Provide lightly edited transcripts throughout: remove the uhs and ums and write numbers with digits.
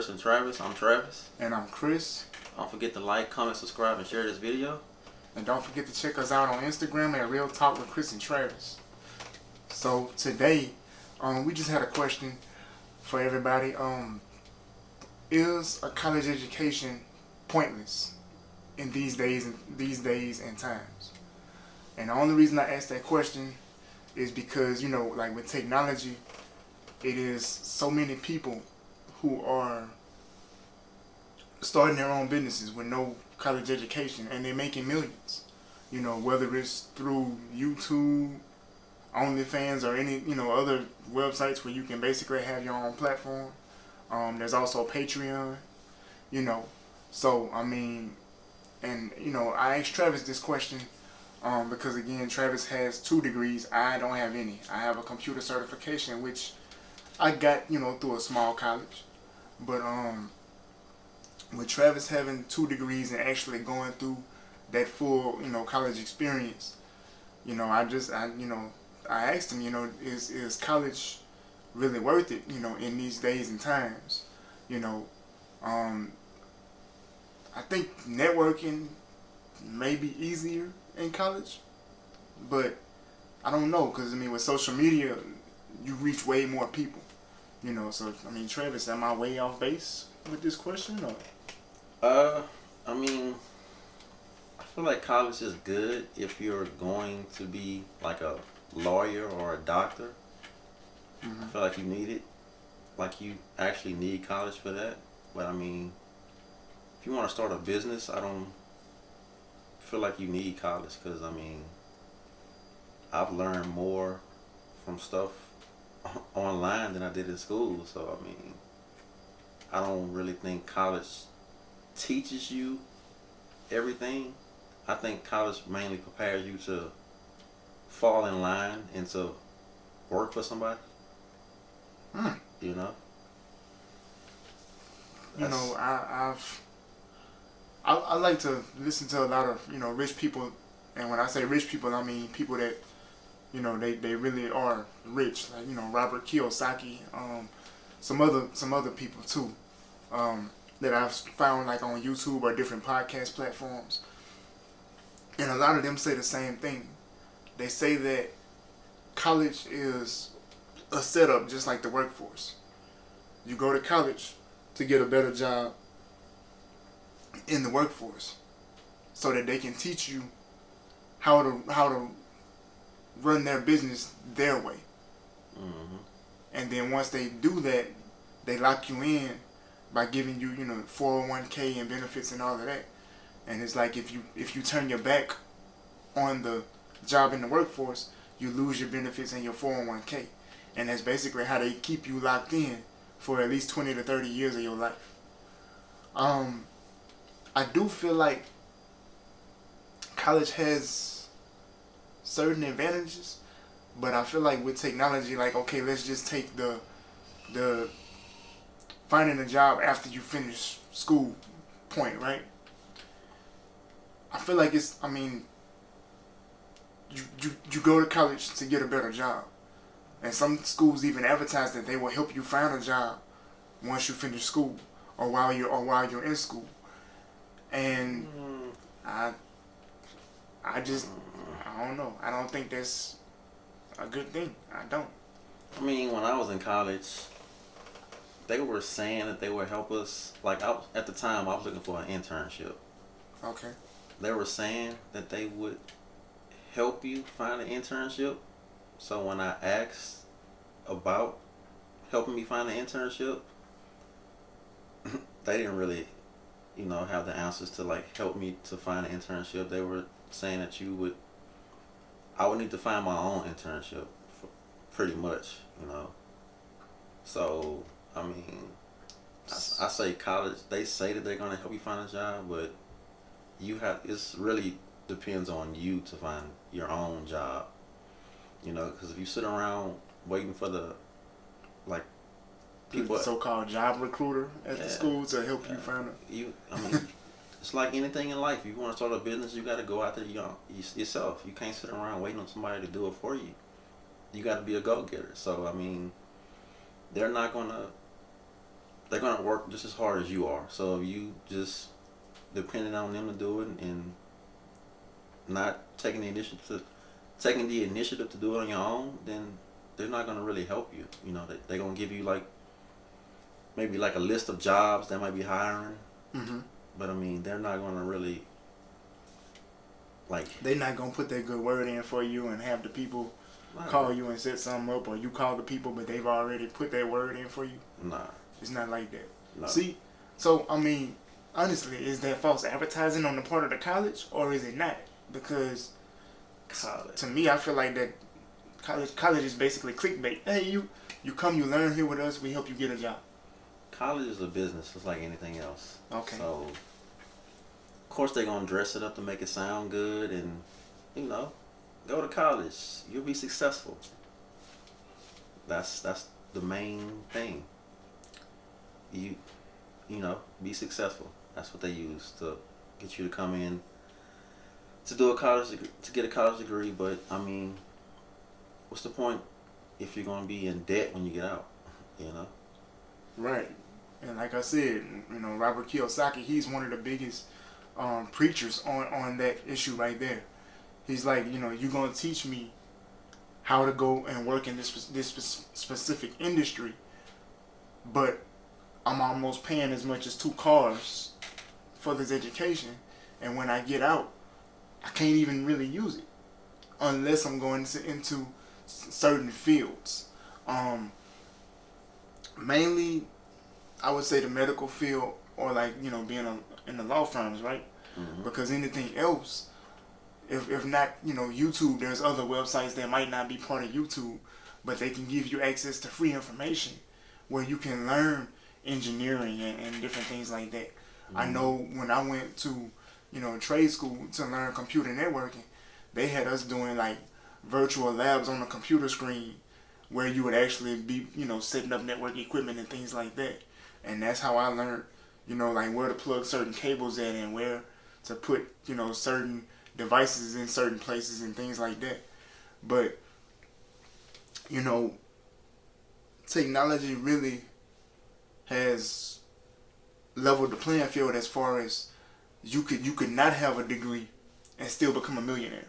Chris and Travis. I'm Travis. And I'm Chris. Don't forget to like, comment, subscribe, and share this video. And don't forget to check us out on Instagram at Real Talk with Chris and Travis. So today, we just had a question for everybody. Is a college education pointless in these days and times? And the only reason I asked that question is because, like with technology, it is so many people who are starting their own businesses with no college education, and they're making millions. Whether it's through YouTube, OnlyFans, or any other websites where you can basically have your own platform. There's also Patreon. So I mean, and I asked Travis this question because again, Travis has 2 degrees. I don't have any. I have a computer certification, which I got through a small college, but with Travis having 2 degrees and actually going through that full college experience, I asked him, is college really worth it, in these days and times? I think networking may be easier in college, but I don't know, because with social media, you reach way more people, so Travis, am I way off base with this question, or? I feel like college is good if you're going to be like a lawyer or a doctor. Mm-hmm. I feel like you need it. Like you actually need college for that. But if you want to start a business, I don't feel like you need college, because I've learned more from stuff online than I did in school. So I don't really think college teaches you everything. I think college mainly prepares you to fall in line and to work for somebody. I like to listen to a lot of rich people, and when I say rich people, I mean people that they really are rich, like Robert Kiyosaki, some other people too, that I've found like on YouTube or different podcast platforms, and a lot of them say the same thing. They say that college is a setup just like the workforce. You go to college to get a better job in the workforce, so that they can teach you how to run their business their way. Mm-hmm. And then once they do that, they lock you in by giving you 401k and benefits and all of that. And it's like if you turn your back on the job in the workforce, you lose your benefits and your 401k. And that's basically how they keep you locked in for at least 20 to 30 years of your life. I do feel like college has certain advantages, but I feel like with technology, like, okay, let's just take the finding a job after you finish school point, right? I feel like it's, you go to college to get a better job. And some schools even advertise that they will help you find a job once you finish school or while you're in school. And I don't know. I don't think that's a good thing. I don't. When I was in college, they were saying that they would help us. At the time, I was looking for an internship. Okay. They were saying that they would help you find an internship. So when I asked about helping me find an internship, they didn't really, have the answers to help me to find an internship. They were saying that I would need to find my own internship, pretty much, So, I say college, they say that they're going to help you find a job, but it's really depends on you to find your own job. Because if you sit around waiting for the people, so-called job recruiter at the school to help you find it's like anything in life. If you want to start a business, you got to go out there yourself. You can't sit around waiting on somebody to do it for you. You got to be a go-getter. So they're not gonna they're gonna work just as hard as you are. So if you just depending on them to do it and not taking the initiative to do it on your own, then they're not gonna really help you. You know, they're gonna give you like maybe like a list of jobs that might be hiring, Hmm. but I mean they're not gonna really like They're not gonna put that good word in for you and have the people nah, call you and set something up, or you call the people, but they've already put that word in for you. nah, It's not like that. no. See, so I mean, honestly, is that false advertising on the part of the college, or is it not? Because College. to me, I feel like that college is basically clickbait. Hey, you come, you learn here with us, we help you get a job. College is a business, just like anything else. Okay. So, of course, they're gonna dress it up to make it sound good, and you know, go to college. You'll be successful. That's the main thing. You you know, be successful. That's what they use to get you to come in to do a to get a college degree. But I mean, what's the point if you're gonna be in debt when you get out? You know. Right. And like I said, Robert Kiyosaki, he's one of the biggest preachers on that issue right there. He's like, you're going to teach me how to go and work in this specific industry, but I'm almost paying as much as 2 cars for this education, and when I get out, I can't even really use it unless I'm going into certain fields. Mainly, I would say the medical field, or like being in the law firms, right? Mm-hmm. Because anything else, if not YouTube, there's other websites that might not be part of YouTube, but they can give you access to free information where you can learn engineering and different things like that. Mm-hmm. I know when I went to trade school to learn computer networking, they had us doing like virtual labs on the computer screen where you would actually be setting up network equipment and things like that. And that's how I learned like where to plug certain cables in and where to put certain devices in certain places and things like that. But technology really has leveled the playing field as far as you could not have a degree and still become a millionaire.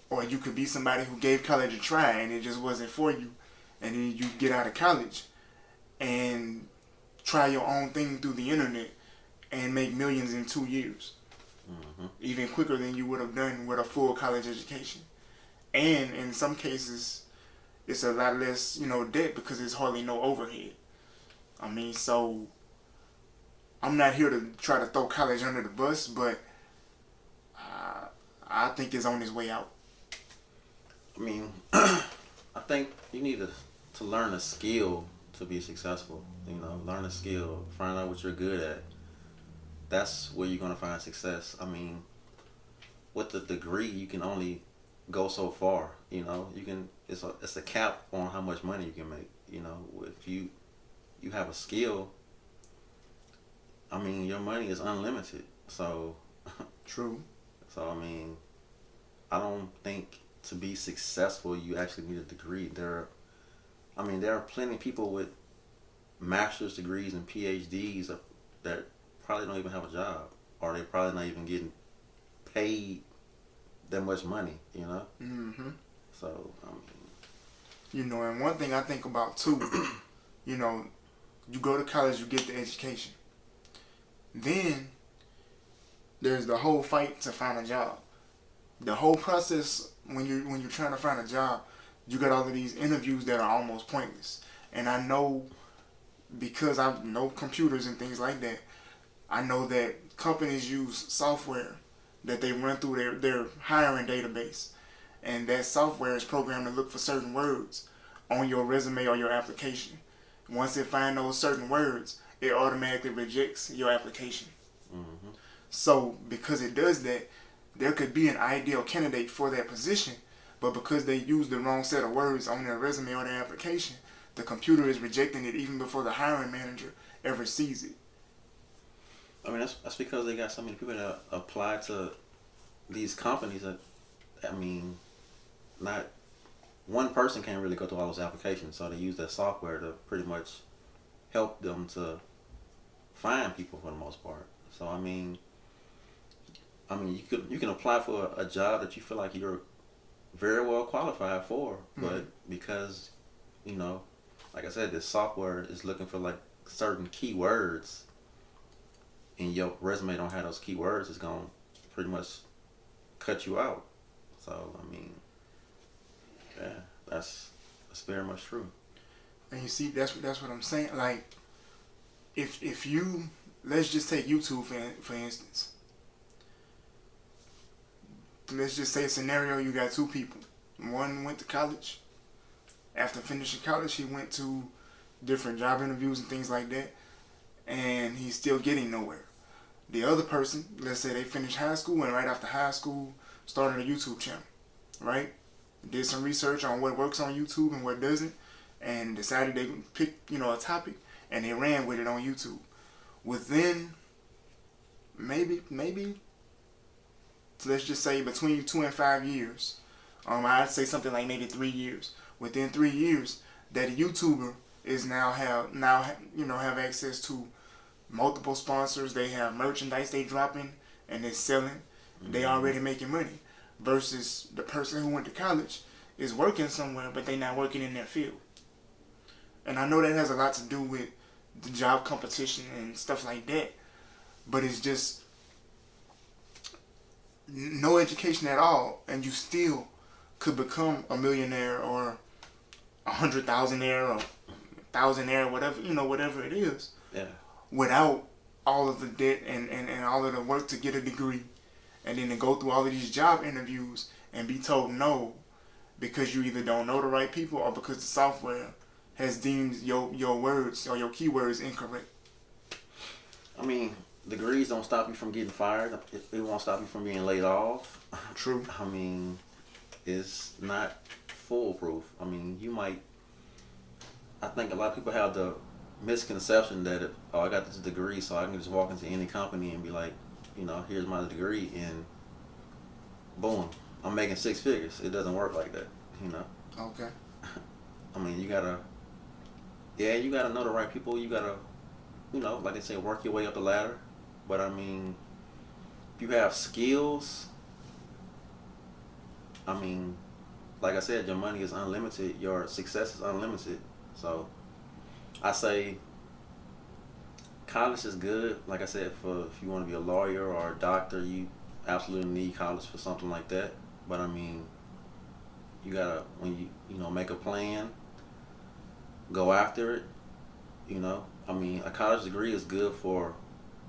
Or you could be somebody who gave college a try and it just wasn't for you, and then you get out of college and try your own thing through the internet and make millions in 2 years. Mm-hmm. Even quicker than you would have done with a full college education. And in some cases, it's a lot less, debt because there's hardly no overhead. I mean, so I'm not here to try to throw college under the bus, but I think it's on its way out. I mean, I think you need to learn a skill to be successful. Learn a skill, find out what you're good at. That's where you're gonna find success. I mean, with the degree, you can only go so far. You can. It's a cap on how much money you can make. If you have a skill, I mean, your money is unlimited. So True. So I mean, I don't think to be successful you actually need a degree. There are plenty of people with master's degrees and PhDs that probably don't even have a job, or they're probably not even getting paid that much money. Mm-hmm. So I mean, and one thing I think about too, you go to college, you get the education. Then there's the whole fight to find a job. The whole process when you're trying to find a job, you got all of these interviews that are almost pointless. And I know, because I know computers and things like that, I know that companies use software that they run through their hiring database, and that software is programmed to look for certain words on your resume or your application. Once it finds those certain words, it automatically rejects your application. Mm-hmm. So because it does that, there could be an ideal candidate for that position, but because they use the wrong set of words on their resume or their application, the computer is rejecting it even before the hiring manager ever sees it. I mean, that's because they got so many people that apply to these companies that, I mean, not one person can't really go through all those applications, so they use that software to pretty much help them to find people for the most part. So I mean, you can apply for a job that you feel like you're very well qualified for, but because you know, like I said, this software is looking for like certain keywords, and your resume don't have those keywords, it's gonna pretty much cut you out. So I mean, yeah, that's very much true. And you see, that's what I'm saying. Like, if you, let's just take YouTube for instance. Let's just say a scenario: you got two people. One went to college. After finishing college, he went to different job interviews and things like that, and he's still getting nowhere. The other person, let's say they finished high school, and right after high school started a YouTube channel, right? Did some research on what works on YouTube and what doesn't, and decided they pick, a topic, and they ran with it on YouTube. Within maybe let's just say between 2 and 5 years, I'd say something like maybe 3 years. Within 3 years, that YouTuber is now have access to multiple sponsors. They have merchandise they dropping and they're selling. They already making money. Versus the person who went to college is working somewhere, but they're not working in their field. And I know that has a lot to do with the job competition and stuff like that. But it's just no education at all, and you still could become a millionaire or 100,000aire or 1,000aire, whatever it is. Yeah. Without all of the debt and all of the work to get a degree, and then to go through all of these job interviews and be told no because you either don't know the right people or because the software has deemed your words or your keywords incorrect. I mean, degrees don't stop you from getting fired. It won't stop you from being laid off. True. I mean, it's not foolproof. I mean, I think a lot of people have the misconception that I got this degree, so I can just walk into any company and be like, here's my degree, and boom, I'm making 6 figures. It doesn't work like that, Okay. I mean, you gotta know the right people. You gotta, like they say, work your way up the ladder. But I mean, if you have skills, I mean, like I said, your money is unlimited. Your success is unlimited. So I say college is good. Like I said, if you want to be a lawyer or a doctor, you absolutely need college for something like that. But I mean, you gotta, when you make a plan, go after it. I mean, a college degree is good for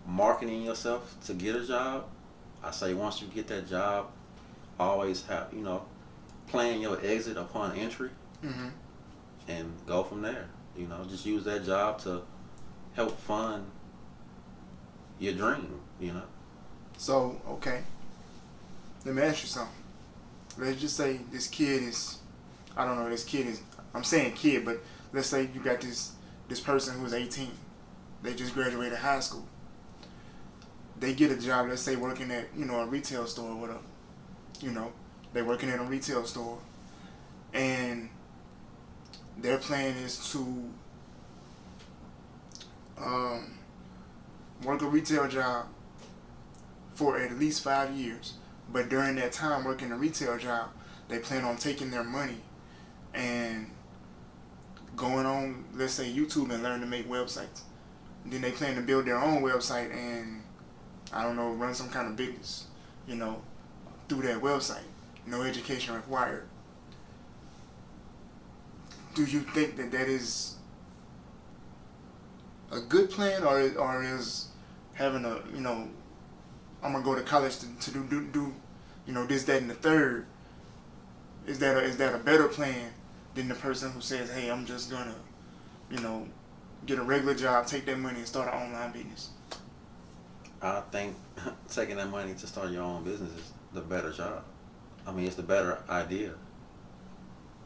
marketing yourself to get a job. I say once you get that job, always have, plan your exit upon entry, and go from there. Just use that job to help fund your dream. So, okay, let me ask you something. Let's just say this kid is, I'm saying kid, but let's say you got this person who's 18. They just graduated high school. They get a job, let's say working at, a retail store or whatever. They're working at a retail store, and their plan is to work a retail job for at least 5 years. But during that time working a retail job, they plan on taking their money and going on, let's say, YouTube and learn to make websites. Then they plan to build their own website and, run some kind of business, through that website. No education required. Do you think that is a good plan, or is having a, I'm gonna go to college to do this, that, and the third, is that a better plan than the person who says, hey, I'm just gonna, get a regular job, take that money, and start an online business? I think taking that money to start your own business is the better job. I mean, it's the better idea.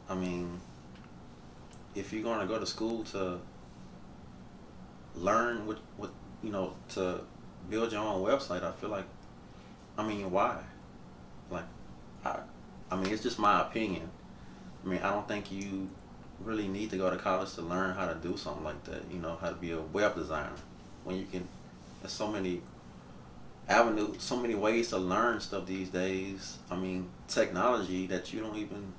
I mean, if you're going to go to school to learn what to build your own website, I feel like, why? Like, I mean, it's just my opinion. I mean, I don't think you really need to go to college to learn how to do something like that. You know, how to be a web designer. When you can, there's so many avenues, so many ways to learn stuff these days. I mean, technology that you don't even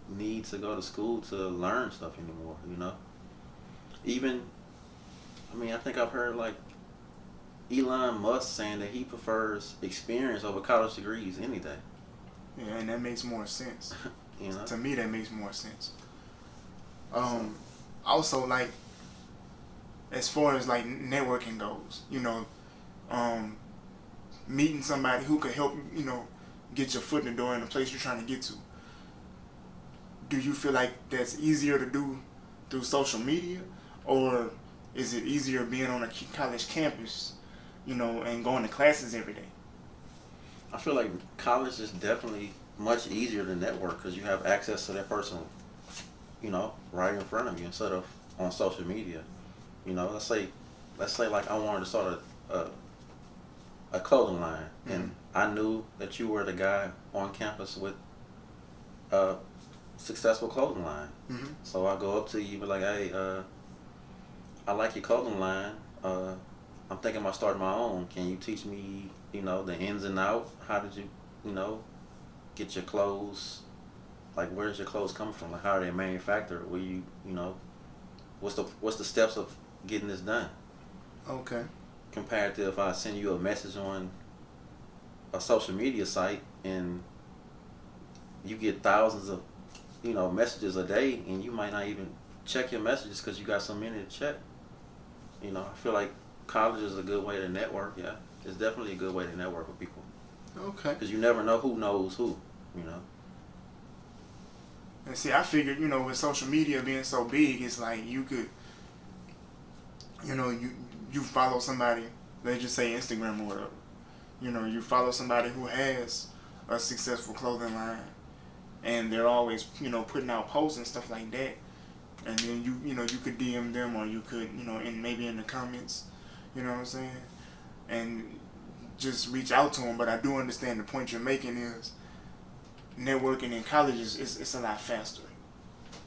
need to go to school to learn stuff anymore. You know, even I mean, I think I've heard like Elon Musk saying that he prefers experience over college degrees any day. Yeah, and that makes more sense. You know, To me, that makes more sense. so, Also, like, as far as like networking goes, um, meeting somebody who could help get your foot in the door in the place you're trying to get to. Do you feel like that's easier to do through social media, or is it easier being on a college campus, and going to classes every day? I feel like college is definitely much easier to network because you have access to that person, you know, right in front of you instead of on social media. You know, let's say like I wanted to start a clothing line, and I knew that you were the guy on campus with a successful clothing line. Mm-hmm. So I go up to you, be like, hey, I like your clothing line. I'm thinking about starting my own. Can you teach me, you know, the ins and out? How did you, you know, get your clothes? Like, where does your clothes come from? Like, how are they manufactured? Where you know, what's the steps of getting this done? Okay. Compared to if I send you a message on a social media site and you get thousands of, you know, messages a day, and you might not even check your messages because you got so many to check. You know, I feel like college is a good way to network. Yeah, it's definitely a good way to network with people Okay. because you never know who knows who. You know. And see, I figured, with social media being so big, it's like you could, you follow somebody, let's just say Instagram or whatever. You follow somebody who has a successful clothing line, and they're always, putting out posts and stuff like that. And then you could DM them, or you could, maybe in the comments, you know what I'm saying, and just reach out to them. But I do understand the point you're making is networking in college it's a lot faster.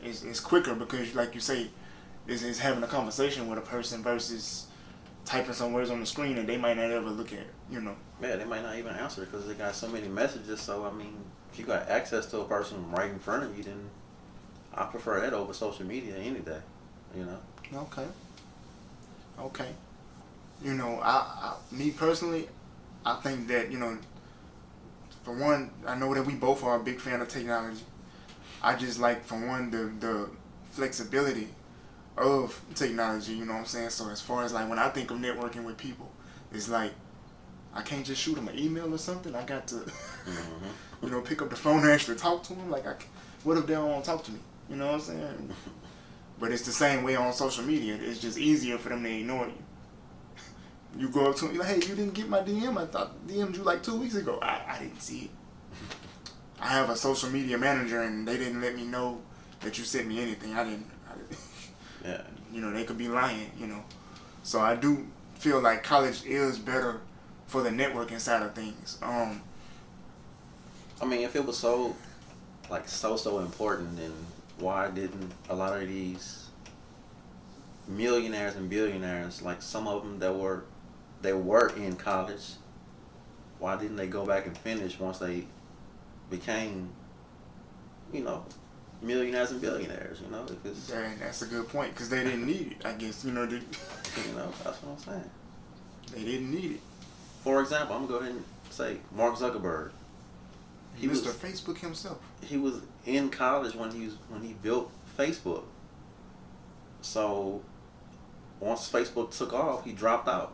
It's quicker because, like you say, it's having a conversation with a person versus typing some words on the screen that they might not ever look at. Yeah, they might not even answer because they got so many messages. So I mean, if you got access to a person right in front of you, then I prefer that over social media any day. You know. Okay. Me personally, I think that for one, I know that we both are a big fan of technology. I just like, for one, the flexibility of technology, you know what I'm saying? So as far as like when I think of networking with people, it's like I can't just shoot them an email or something. I got to, pick up the phone and actually talk to them. Like, what if they don't want to talk to me? You know what I'm saying? But it's the same way on social media. It's just easier for them to ignore you. You go up to them, you're like, hey, you didn't get my DM? I thought DM'd you like 2 weeks ago. I didn't see it. I have a social media manager, and they didn't let me know that you sent me anything. I didn't. Yeah. They could be lying, So I do feel like college is better for the networking side of things. I mean, if it was so important, then why didn't a lot of these millionaires and billionaires, like some of them they were in college, why didn't they go back and finish once they became, millionaires and billionaires? If it's, That's a good point, because they didn't need it, I guess. that's what I'm saying. They didn't need it. For example, I'm gonna go ahead and say Mark Zuckerberg. He Mr. was Facebook himself. he was in college when he built Facebook. So once Facebook took off, he dropped out.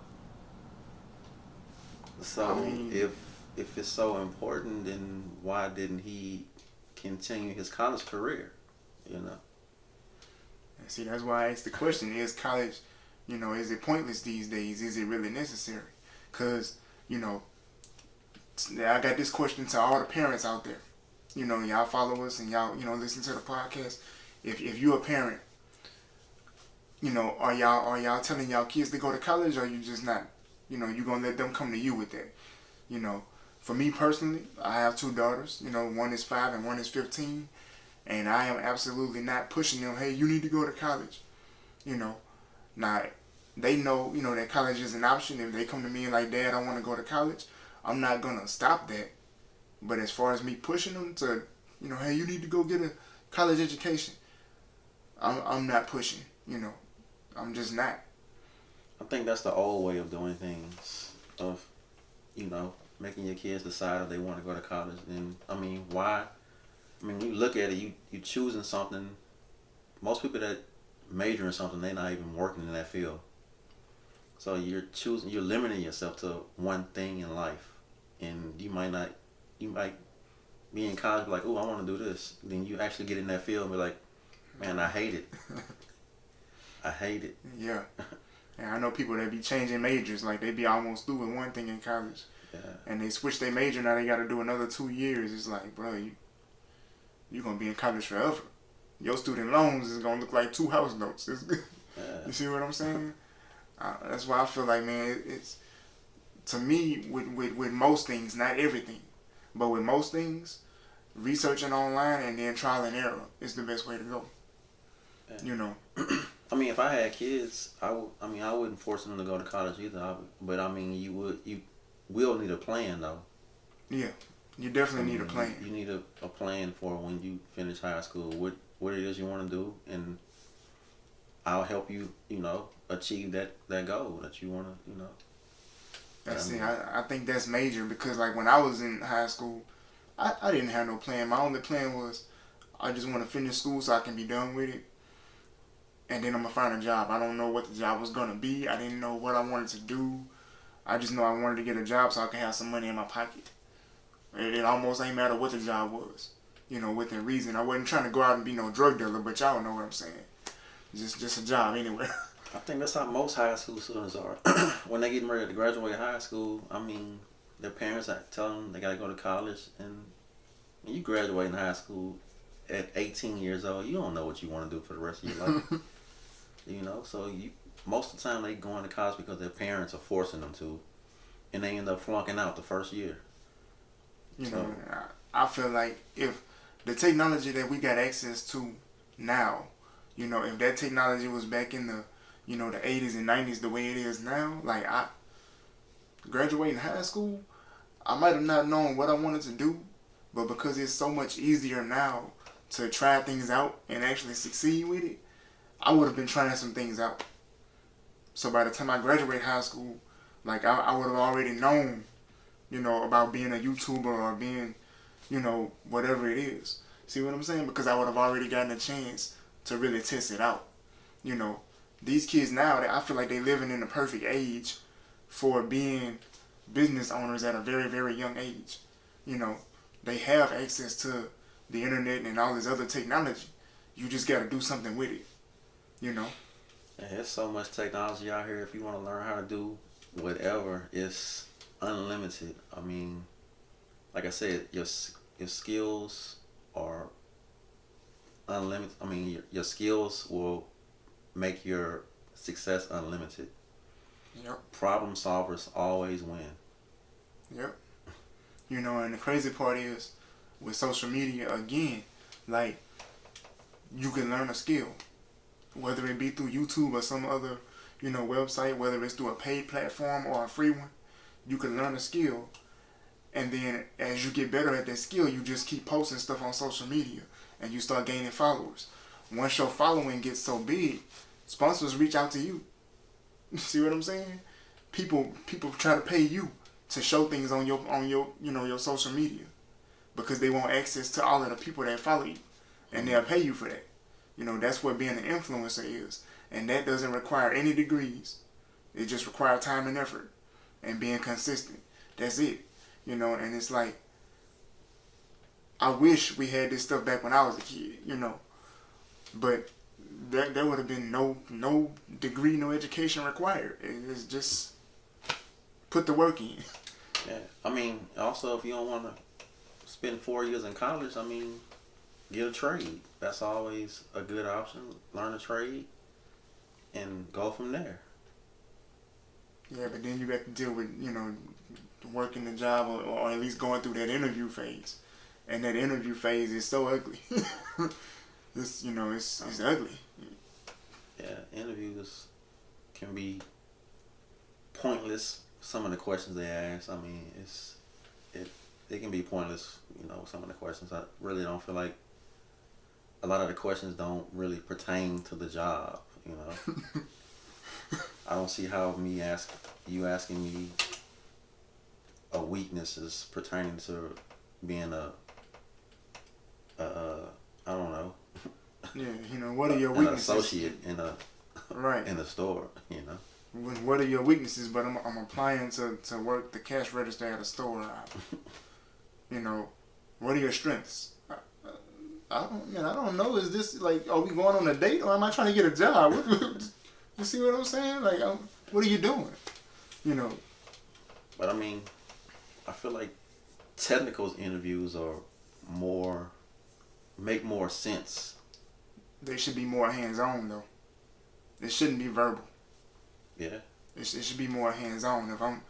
So if it's so important, then why didn't he continue his college career? See, that's why I asked the question: is college, is it pointless these days? Is it really necessary? Because I got this question to all the parents out there. Y'all follow us and y'all listen to the podcast. If you're a parent, are y'all telling y'all kids to go to college, or you just not? You gonna let them come to you with that? For me personally, I have 2 daughters. One is 5 and one is 15, And I am absolutely not pushing them, hey, you need to go to college. You know, now, they know, that college is an option. If they come to me and like, Dad, I want to go to college, I'm not going to stop that. But as far as me pushing them to, hey, you need to go get a college education, I'm not pushing, I'm just not. I think that's the old way of doing things, of, making your kids decide if they want to go to college. And, why? When you look at it, you choosing something. Most people that major in something, they're not even working in that field. So you're limiting yourself to one thing in life. And you might be in college like, oh, I want to do this. Then you actually get in that field and be like, man, I hate it. I hate it. Yeah. And I know people that be changing majors, like they be almost through with one thing in college. Yeah. And they switch their major, now they got to do another 2 years. It's like, bro, you're going to be in college forever. Your student loans is going to look like 2 house notes. Yeah. You see what I'm saying? That's why I feel like, man, it's, to me, with most things, not everything, but with most things, researching online and then trial and error is the best way to go. Yeah. If I had kids, I wouldn't force them to go to college either. But you will need a plan though. Yeah, you definitely need a plan. You need a plan for when you finish high school, what it is you want to do, and I'll help you, achieve that goal that you want to, That's it. I think that's major because, like, when I was in high school, I didn't have no plan. My only plan was I just want to finish school so I can be done with it. And then I'm going to find a job. I don't know what the job was going to be. I didn't know what I wanted to do. I just know I wanted to get a job so I can have some money in my pocket. It almost ain't matter what the job was, within reason. I wasn't trying to go out and be no drug dealer, but y'all know what I'm saying. Just a job anyway. I think that's how most high school students are. When they getting ready to graduate high school, their parents tell them they got to go to college. And when you graduate in high school at 18 years old, you don't know what you want to do for the rest of your life. So most of the time they going to college because their parents are forcing them to. And they end up flunking out the first year. I feel like if the technology that we got access to now, if that technology was back in the, the 80s and 90s the way it is now, like I graduating high school, I might have not known what I wanted to do, but because it's so much easier now to try things out and actually succeed with it, I would have been trying some things out. So by the time I graduate high school, like I would have already known, about being a YouTuber or being, whatever it is. See what I'm saying? Because I would have already gotten a chance to really test it out. These kids now, I feel like they're living in the perfect age for being business owners at a very, very young age. They have access to the internet and all this other technology. You just got to do something with it. Yeah, there's so much technology out here. If you want to learn how to do whatever, it's unlimited. Like I said, your skills are unlimited. Your skills will make your success unlimited. Yep. Problem solvers always win. Yep. And the crazy part is, with social media, again, like, you can learn a skill. Whether it be through YouTube or some other, website, whether it's through a paid platform or a free one, you can learn a skill. And then as you get better at that skill, you just keep posting stuff on social media and you start gaining followers. Once your following gets so big, sponsors reach out to you. See what I'm saying? People try to pay you to show things on your social media because they want access to all of the people that follow you, and they'll pay you for that. That's what being an influencer is, and that doesn't require any degrees. It just requires time and effort and being consistent. That's it. And it's like, I wish we had this stuff back when I was a kid, but there would have been no degree, no education required. It's just put the work in. Yeah, also if you don't want to spend 4 years in college, get a trade. That's always a good option. Learn a trade and go from there. Yeah, but then you got to deal with, working the job or at least going through that interview phase. And that interview phase is so ugly. It's it's ugly. Yeah, interviews can be pointless. Some of the questions they ask, I mean, it can be pointless. Some of the questions. I really don't feel like a lot of the questions don't really pertain to the job. I don't see how you asking me a weakness is pertaining to being I don't know. Yeah, what are your an weaknesses? associate in a Right. in the store. What are your weaknesses? But I'm applying to work the cash register at a store. What are your strengths? I don't know. Is this like, are we going on a date or am I trying to get a job? You see what I'm saying? Like, what are you doing? But I mean, I feel like technical interviews make more sense. They should be more hands-on though. It shouldn't be verbal. Yeah. It should be more hands-on. If I'm,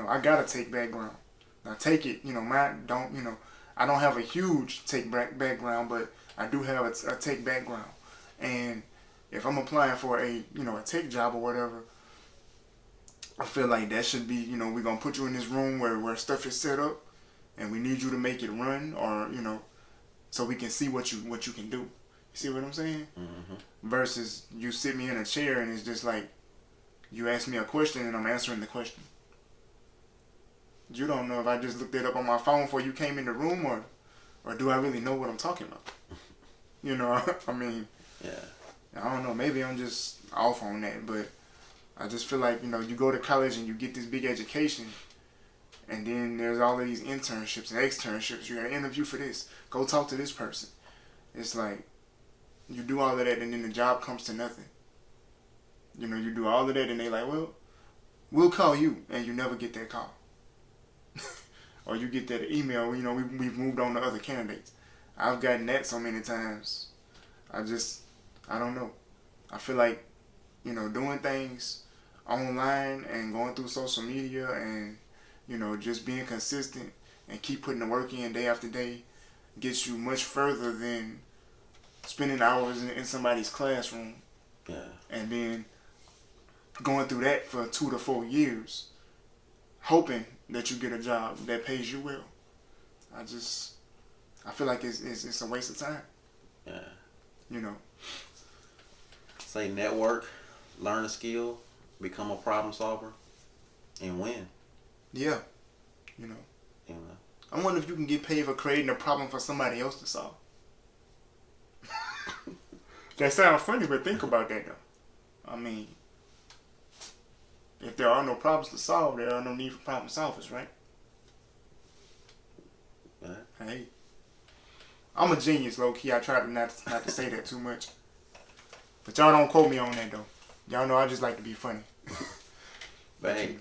I got a tech background. Now take it, I don't have a huge tech background, but I do have a tech background. And if I'm applying for a tech job or whatever, I feel like that should be, we're going to put you in this room where stuff is set up and we need you to make it run or, so we can see what you can do. You see what I'm saying? Mm-hmm. Versus you sit me in a chair and it's just like, you ask me a question and I'm answering the question. You don't know if I just looked it up on my phone before you came in the room or do I really know what I'm talking about? I mean, yeah. I don't know. Maybe I'm just off on that, but I just feel like, you go to college and you get this big education and then there's all of these internships and externships. You got to interview for this. Go talk to this person. It's like, you do all of that and then the job comes to nothing. You do all of that and they like, well, we'll call you, and you never get that call. Or you get that email, we've moved on to other candidates. I've gotten that so many times. I don't know. I feel like, doing things online and going through social media and, just being consistent and keep putting the work in day after day gets you much further than spending hours in somebody's classroom. Yeah. And then going through that for 2 to 4 years, hoping that you get a job that pays you well. I feel like it's a waste of time. Yeah. Say network, learn a skill, become a problem solver, and win. Yeah. I wonder if you can get paid for creating a problem for somebody else to solve. That sounds funny, but think about that though. I mean, if there are no problems to solve, there are no need for problem solvers, right? Hey, I'm a genius, low key. I try to not to say that too much, but y'all don't quote me on that though. Y'all know I just like to be funny. But hey,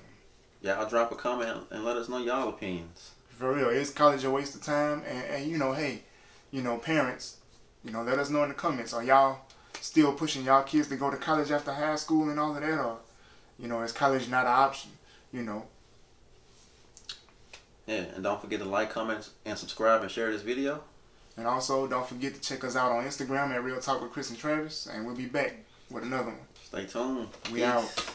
y'all drop a comment and let us know y'all opinions. For real, is college a waste of time? And hey, parents, let us know in the comments. Are y'all still pushing y'all kids to go to college after high school and all of that, or is college not an option? Yeah, and don't forget to like, comment, and subscribe and share this video. And also, don't forget to check us out on Instagram at Real Talk with Chris and Travis, and we'll be back with another one. Stay tuned. We out.